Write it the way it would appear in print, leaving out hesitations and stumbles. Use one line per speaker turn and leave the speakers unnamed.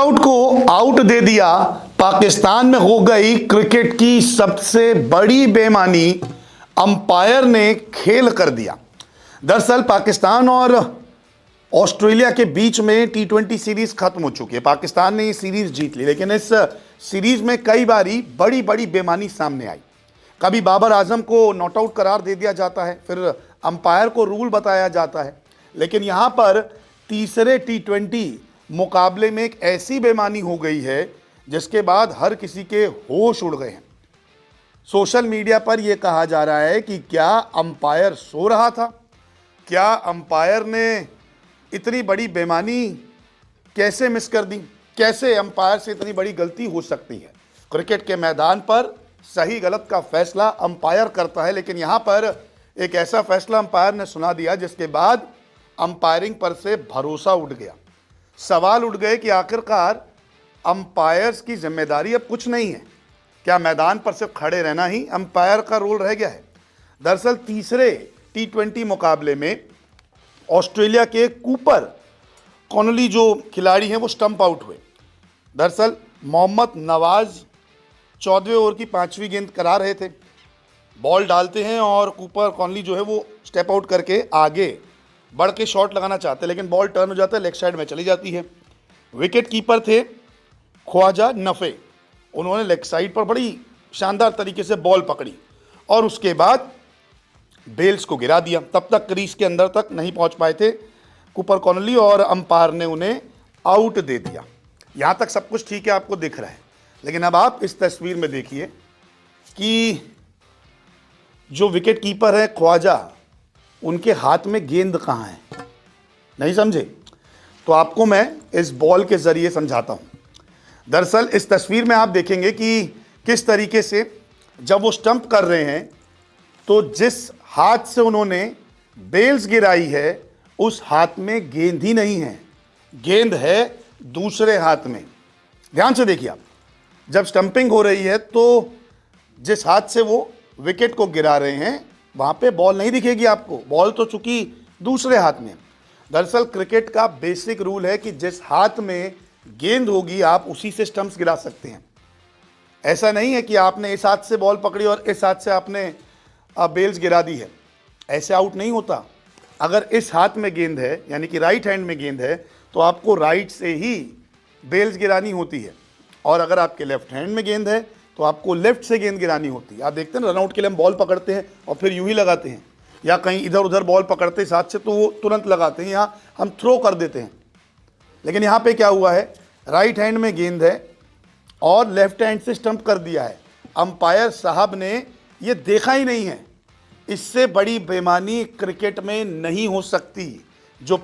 Out को out दे दिया। पाकिस्तान में हो गई क्रिकेट की सबसे बड़ी बेईमानी, अंपायर ने खेल कर दिया। दरअसल पाकिस्तान और ऑस्ट्रेलिया के बीच में टी20 सीरीज खत्म हो चुकी है। पाकिस्तान ने ये सीरीज जीत ली, लेकिन इस सीरीज में कई बारी बड़ी बड़ी बेईमानी सामने आई। कभी बाबर आजम को नॉट आउट करार दे दिया जाता है, फिर अंपायर को रूल बताया जाता है, लेकिन यहां पर तीसरे टी20 मुकाबले में एक ऐसी बेईमानी हो गई है जिसके बाद हर किसी के होश उड़ गए हैं। सोशल मीडिया पर यह कहा जा रहा है कि क्या अंपायर सो रहा था, क्या अंपायर ने इतनी बड़ी बेईमानी कैसे मिस कर दी, कैसे अंपायर से इतनी बड़ी गलती हो सकती है। क्रिकेट के मैदान पर सही गलत का फैसला अंपायर करता है, लेकिन यहां पर एक ऐसा फैसला अंपायर ने सुना दिया जिसके बाद अंपायरिंग पर से भरोसा उठ गया। सवाल उठ गए कि आखिरकार अंपायर्स की जिम्मेदारी अब कुछ नहीं है। क्या मैदान पर सिर्फ खड़े रहना ही अंपायर का रोल रह गया है? दरअसल तीसरे टी20 मुकाबले में ऑस्ट्रेलिया के कूपर कॉनली जो खिलाड़ी हैं वो स्टंप आउट हुए। दरअसल मोहम्मद नवाज 14वें ओवर की 5वीं गेंद करा रहे थे, बॉल डालते हैं और कूपर कॉनली जो है वो स्टेप आउट करके आगे बढ़ के शॉट लगाना चाहते हैं, लेकिन बॉल टर्न हो जाता है, लेग साइड में चली जाती है। विकेट कीपर थे ख्वाजा नफ़े, उन्होंने लेग साइड पर बड़ी शानदार तरीके से बॉल पकड़ी और उसके बाद बेल्स को गिरा दिया। तब तक क्रीज के अंदर तक नहीं पहुंच पाए थे कूपर कॉनली और अंपायर ने उन्हें आउट दे दिया। यहां तक सब कुछ ठीक है, आपको दिख रहा है, लेकिन अब आप इस तस्वीर में देखिए कि जो विकेट कीपर है ख्वाजा, उनके हाथ में गेंद कहां है, नहीं समझे? तो आपको मैं इस बॉल के जरिए समझाता हूं। दरअसल इस तस्वीर में आप देखेंगे कि किस तरीके से जब वो स्टंप कर रहे हैं तो जिस हाथ से उन्होंने बेल्स गिराई है उस हाथ में गेंद ही नहीं है, गेंद है दूसरे हाथ में। ध्यान से देखिए आप, जब स्टंपिंग हो रही है तो जिस हाथ से वो विकेट को गिरा रहे हैं वहां पे बॉल नहीं दिखेगी आपको, बॉल तो चूंकि दूसरे हाथ में। दरअसल क्रिकेट का बेसिक रूल है कि जिस हाथ में गेंद होगी आप उसी से स्टंप्स गिरा सकते हैं। ऐसा नहीं है कि आपने इस हाथ से बॉल पकड़ी और इस हाथ से आपने बेल्स गिरा दी है, ऐसे आउट नहीं होता। अगर इस हाथ में गेंद है यानी कि राइट हैंड में गेंद है तो आपको राइट से ही बेल्स गिरानी होती है, और अगर आपके लेफ्ट हैंड में गेंद है तो आपको लेफ्ट से गेंद गिरानी होती है। आप देखते हैं रनआउट के लिए हम बॉल पकड़ते हैं और फिर यूं ही लगाते हैं, या कहीं इधर उधर बॉल पकड़ते इस हाथ से तो वो तुरंत लगाते हैं, यहाँ हम थ्रो कर देते हैं। लेकिन यहाँ पे क्या हुआ है, राइट हैंड में गेंद है और लेफ्ट हैंड से स्टंप कर दिया है। अंपायर साहब ने ये देखा ही नहीं है। इससे बड़ी बेईमानी क्रिकेट में नहीं हो सकती जो